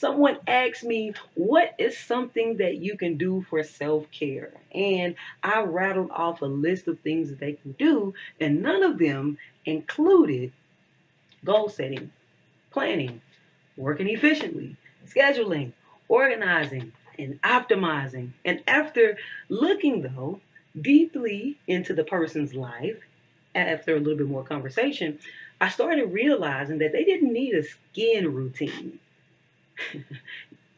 Someone asked me, what is something that you can do for self-care? And I rattled off a list of things that they can do, and none of them included goal setting, planning, working efficiently, scheduling, organizing, and optimizing. And after looking, though, deeply into the person's life, after a little bit more conversation, I started realizing that they didn't need a skin routine.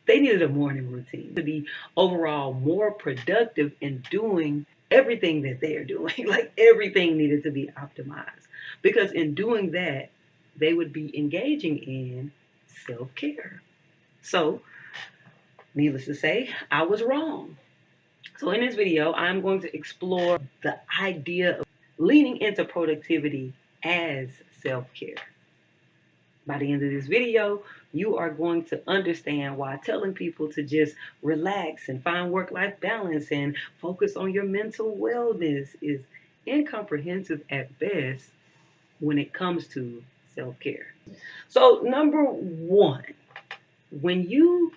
They needed a morning routine to be overall more productive in doing everything that they're doing. Like everything needed to be optimized. Because in doing that, they would be engaging in self care. So, needless to say, I was wrong. So, in this video, I'm going to explore the idea of leaning into productivity as self care. By the end of this video, you are going to understand why telling people to just relax and find work-life balance and focus on your mental wellness is incomprehensive at best when it comes to self-care. So, number one, when you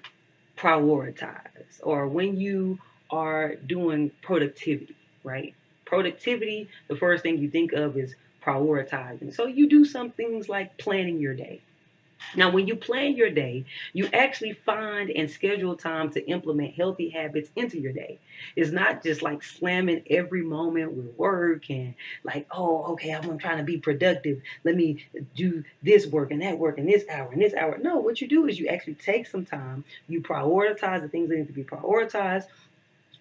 prioritize or when you are doing productivity, right? Productivity, the first thing you think of is prioritizing. So you do some things like planning your day. Now, when you plan your day, you actually find and schedule time to implement healthy habits into your day. It's not just like slamming every moment with work and like, oh, okay, I'm trying to be productive. Let me do this work and that work and this hour and this hour. No, what you do is you actually take some time, you prioritize the things that need to be prioritized.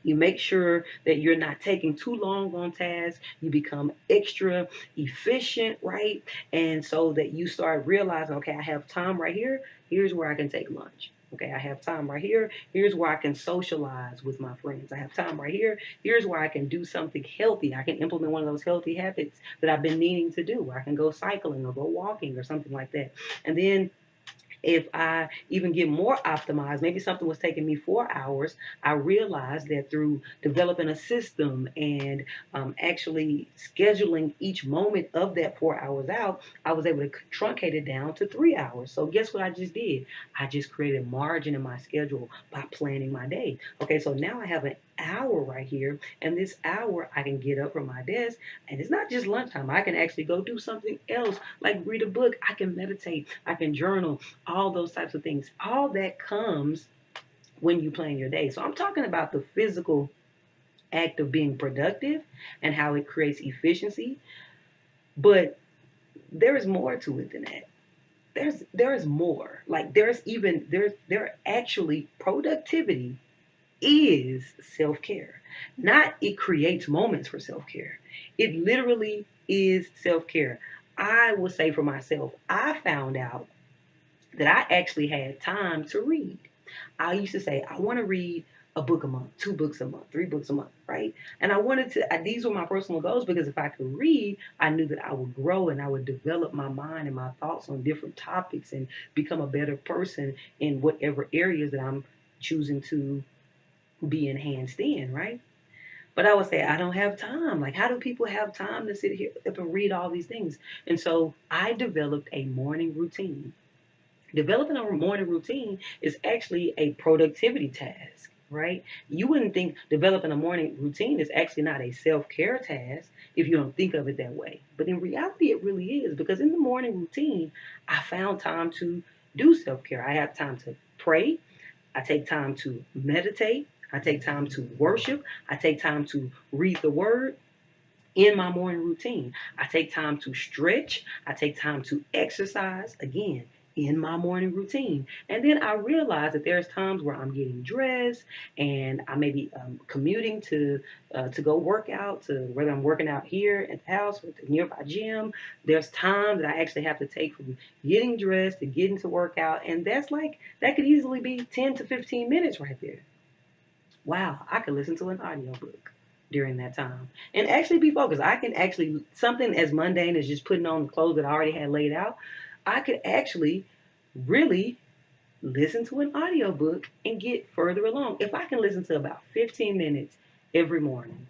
You make sure that you're not taking too long on tasks. You become extra efficient, right? And so that you start realizing, okay, I have time right here. Here's where I can take lunch. Okay, I have time right here. Here's where I can socialize with my friends. I have time right here. Here's where I can do something healthy. I can implement one of those healthy habits that I've been needing to do. I can go cycling or go walking or something like that. And then if I even get more optimized, maybe something was taking me 4 hours, I realized that through developing a system and actually scheduling each moment of that 4 hours out, I was able to truncate it down to 3 hours. So guess what I just did? I just created margin in my schedule by planning my day. Okay, so now I have an hour right here, and this hour I can get up from my desk, and it's not just lunchtime. I can actually go do something else, like read a book. I can meditate. I can journal. All those types of things. All that comes when you plan your day. So I'm talking about the physical act of being productive and how it creates efficiency. But there is more to it than that. There is more. Like there actually productivity is self-care. Not it creates moments for self-care. It literally is self-care. I will say for myself, I found out that I actually had time to read. I used to say, I want to read a book a month, 2 books a month, 3 books a month, right? And I wanted to, these were my personal goals because if I could read, I knew that I would grow and I would develop my mind and my thoughts on different topics and become a better person in whatever areas that I'm choosing to be enhanced in, right? But I would say, I don't have time. Like, how do people have time to sit here and read all these things? And so I developed a morning routine. Developing a morning routine is actually a productivity task, right? You wouldn't think developing a morning routine is actually not a self-care task if you don't think of it that way. But in reality, it really is, because in the morning routine, I found time to do self-care. I have time to pray. I take time to meditate. I take time to worship. I take time to read the word in my morning routine. I take time to stretch. I take time to exercise, again, in my morning routine. And then I realize that there's times where I'm getting dressed and I may be commuting to go work out, to whether I'm working out here at the house or the nearby gym. There's time that I actually have to take from getting dressed to getting to work out. And that could easily be 10 to 15 minutes right there. Wow, I could listen to an audiobook during that time and actually be focused. I can actually, something as mundane as just putting on the clothes that I already had laid out, I could actually really listen to an audiobook and get further along. If I can listen to about 15 minutes every morning,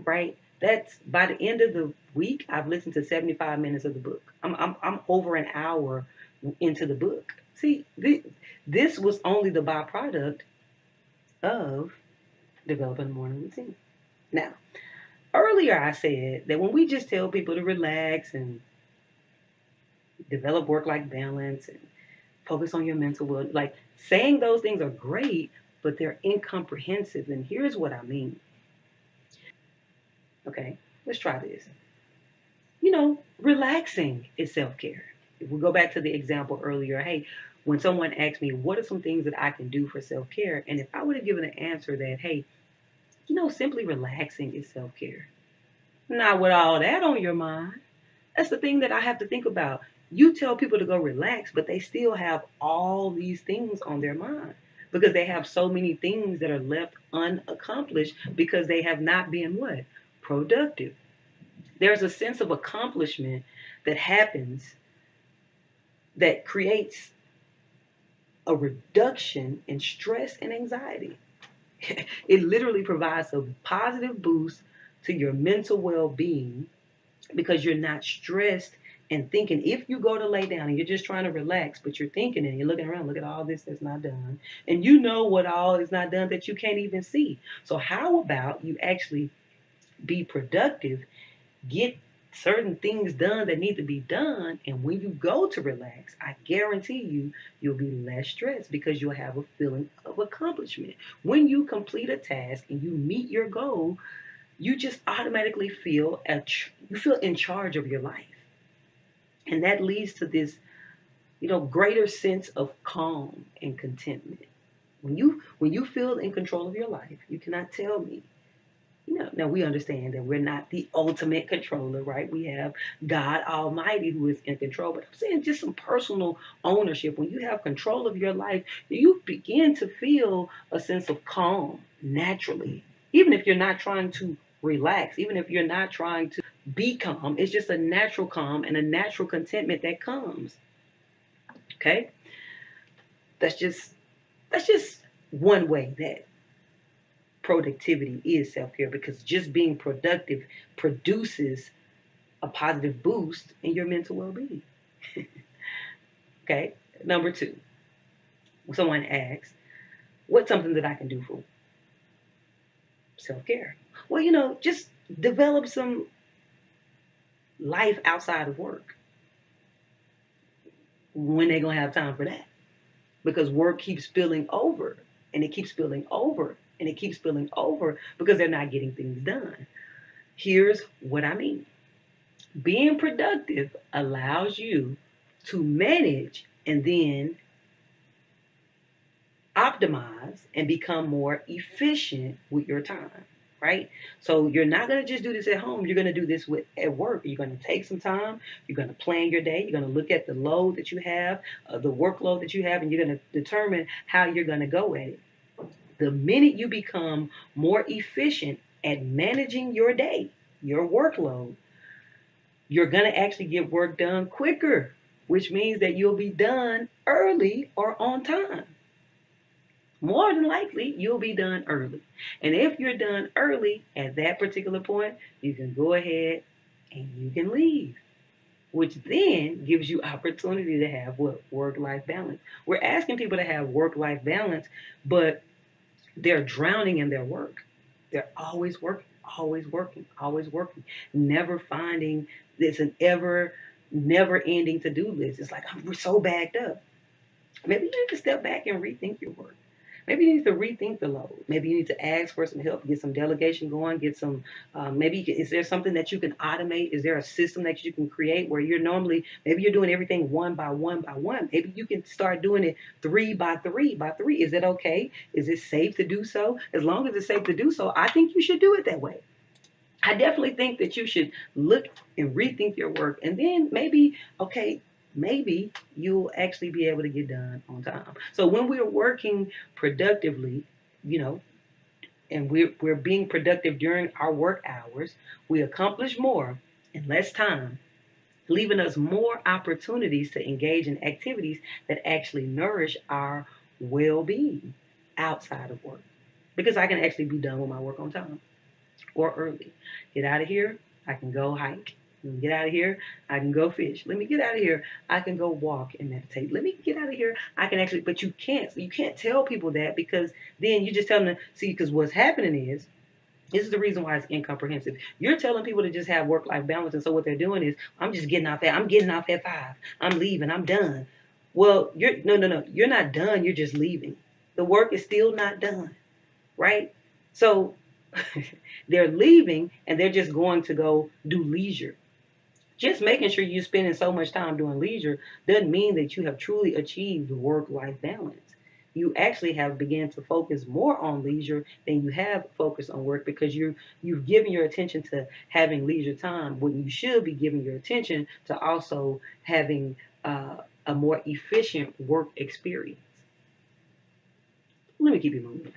right? That's by the end of the week, I've listened to 75 minutes of the book. I'm over an hour into the book. See, this was only the byproduct of developing a morning routine. Now, earlier I said that when we just tell people to relax and develop work-life balance and focus on your mental well, like saying those things are great, but they're incomprehensive. And here's what I mean. Okay, let's try this. Relaxing is self-care. If we go back to the example earlier, hey, when someone asked me, what are some things that I can do for self-care? And if I would have given an answer that, hey, simply relaxing is self-care. Not with all that on your mind. That's the thing that I have to think about. You tell people to go relax, but they still have all these things on their mind because they have so many things that are left unaccomplished because they have not been what? Productive. There's a sense of accomplishment that happens that creates a reduction in stress and anxiety. It literally provides a positive boost to your mental well-being because you're not stressed and thinking. If you go to lay down and you're just trying to relax, but you're thinking and you're looking around, look at all this that's not done, and you know what all is not done that you can't even see. So how about you actually be productive, get certain things done that need to be done, and when you go to relax, I guarantee you'll be less stressed because you'll have a feeling of accomplishment. When you complete a task and you meet your goal, you just automatically you feel in charge of your life. And that leads to this, greater sense of calm and contentment. When you feel in control of your life, you cannot tell me. Now we understand that we're not the ultimate controller, right? We have God Almighty who is in control. But I'm saying just some personal ownership. When you have control of your life, you begin to feel a sense of calm naturally. Even if you're not trying to relax, even if you're not trying to be calm, it's just a natural calm and a natural contentment that comes. Okay? That's just one way that productivity is self-care because just being productive produces a positive boost in your mental well-being. Okay. Number two, someone asks, what's something that I can do for self-care? Well, just develop some life outside of work. When they gonna have time for that? Because work keeps spilling over and it keeps spilling over and it keeps spilling over because they're not getting things done. Here's what I mean. Being productive allows you to manage and then optimize and become more efficient with your time, right? So you're not going to just do this at home. You're going to do this at work. You're going to take some time. You're going to plan your day. You're going to look at the load that you have, the workload that you have, and you're going to determine how you're going to go at it. The minute you become more efficient at managing your day, your workload, you're going to actually get work done quicker, which means that you'll be done early or on time. More than likely, you'll be done early. And if you're done early at that particular point, you can go ahead and you can leave, which then gives you opportunity to have what? Work-life balance. We're asking people to have work-life balance, but they're drowning in their work. They're always working, always working, always working, never finding this an never ending to-do list. It's like, we're so backed up. Maybe you need to step back and rethink your work. Maybe you need to rethink the load. Maybe you need to ask for some help, get some delegation going, get some, is there something that you can automate? Is there a system that you can create where maybe you're doing everything one by one by one. Maybe you can start doing it 3 by 3 by 3. Is that okay? Is it safe to do so? As long as it's safe to do so, I think you should do it that way. I definitely think that you should look and rethink your work and then maybe you'll actually be able to get done on time. So when we're working productively, and we're being productive during our work hours, we accomplish more in less time, leaving us more opportunities to engage in activities that actually nourish our well-being outside of work. Because I can actually be done with my work on time or early. Get out of here, I can go hike. Let me get out of here. I can go fish. Let me get out of here. I can go walk and meditate. Let me get out of here. I can actually, but you can't. You can't tell people that, because then you just tell them to see. Because what's happening is, this is the reason why it's incomprehensive. You're telling people to just have work-life balance, and so what they're doing is, I'm just getting off at. I'm getting off at 5. I'm leaving. I'm done. Well, you're no. You're not done. You're just leaving. The work is still not done, right? So they're leaving, and they're just going to go do leisure. Just making sure you're spending so much time doing leisure doesn't mean that you have truly achieved work-life balance. You actually have begun to focus more on leisure than you have focused on work, because you've given your attention to having leisure time when you should be giving your attention to also having a more efficient work experience. Let me keep it moving.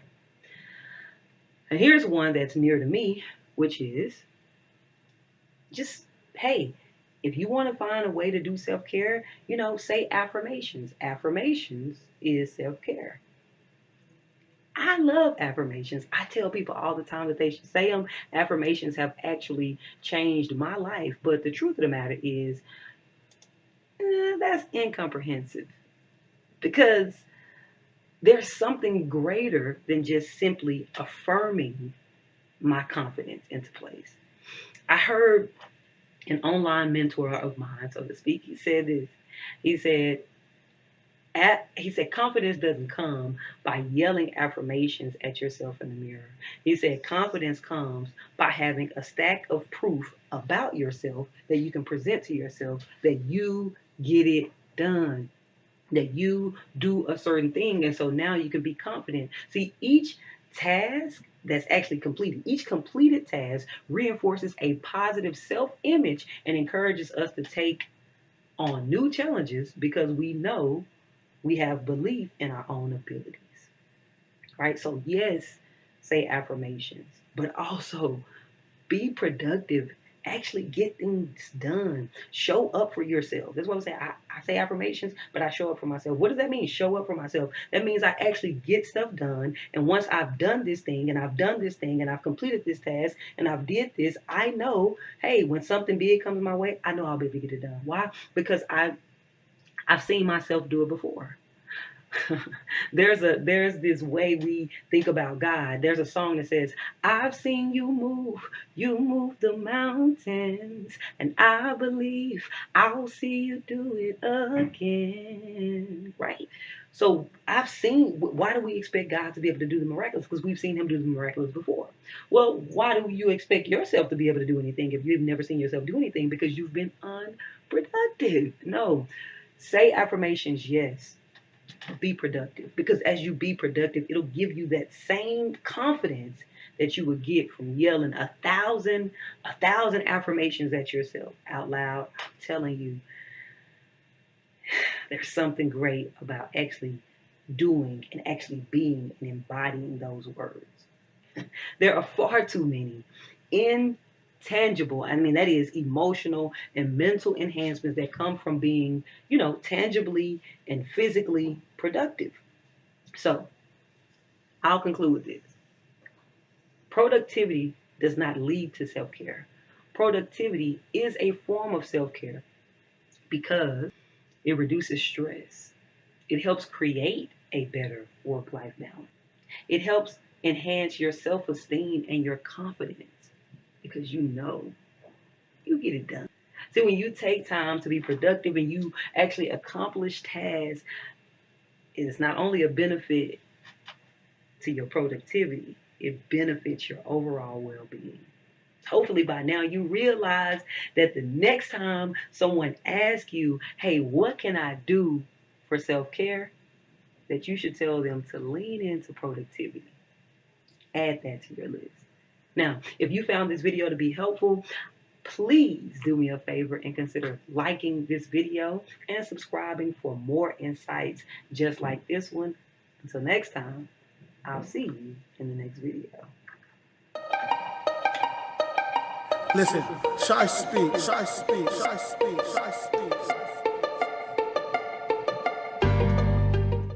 And here's one that's near to me, which is just, hey, if you want to find a way to do self-care, say affirmations. Affirmations is self-care. I love affirmations. I tell people all the time that they should say them. Affirmations have actually changed my life. But the truth of the matter is, that's incomprehensive, because there's something greater than just simply affirming my confidence into place. I heard an online mentor of mine, so to speak, he said this. He said, confidence doesn't come by yelling affirmations at yourself in the mirror. He said confidence comes by having a stack of proof about yourself that you can present to yourself that you get it done, that you do a certain thing, and so now you can be confident. See, each task that's actually completed, each completed task reinforces a positive self-image and encourages us to take on new challenges, because we know we have belief in our own abilities, right? So yes, say affirmations, but also be productive. Actually get things done. Show up for yourself. That's what I'm saying. I say affirmations, but I show up for myself. What does that mean? Show up for myself. That means I actually get stuff done. And once I've done this thing, and I've done this thing, and I've completed this task, and I've did this, I know, hey, when something big comes my way, I know I'll be able to get it done. Why? Because I've seen myself do it before. there's this way we think about God. There's a song that says, I've seen you move the mountains, and I believe I'll see you do it again, right? So I've seen, why do we expect God to be able to do the miraculous? Because we've seen him do the miraculous before. Well, why do you expect yourself to be able to do anything if you've never seen yourself do anything? Because you've been unproductive. No. Say affirmations, yes. Be productive, because as you be productive, it'll give you that same confidence that you would get from yelling a thousand affirmations at yourself out loud. I'm telling you, there's something great about actually doing and actually being and embodying those words. There are far too many intangible, that is emotional and mental enhancements that come from being, tangibly and physically productive. So I'll conclude with this. Productivity does not lead to self-care. Productivity is a form of self-care because it reduces stress. It helps create a better work-life balance. It helps enhance your self-esteem and your confidence, because you get it done. See, when you take time to be productive and you actually accomplish tasks, it's not only a benefit to your productivity, it benefits your overall well-being. Hopefully by now you realize that the next time someone asks you, hey, what can I do for self-care? That you should tell them to lean into productivity. Add that to your list. Now, if you found this video to be helpful, please do me a favor and consider liking this video and subscribing for more insights just like this one. Until next time, I'll see you in the next video. Listen, ShySpeaks.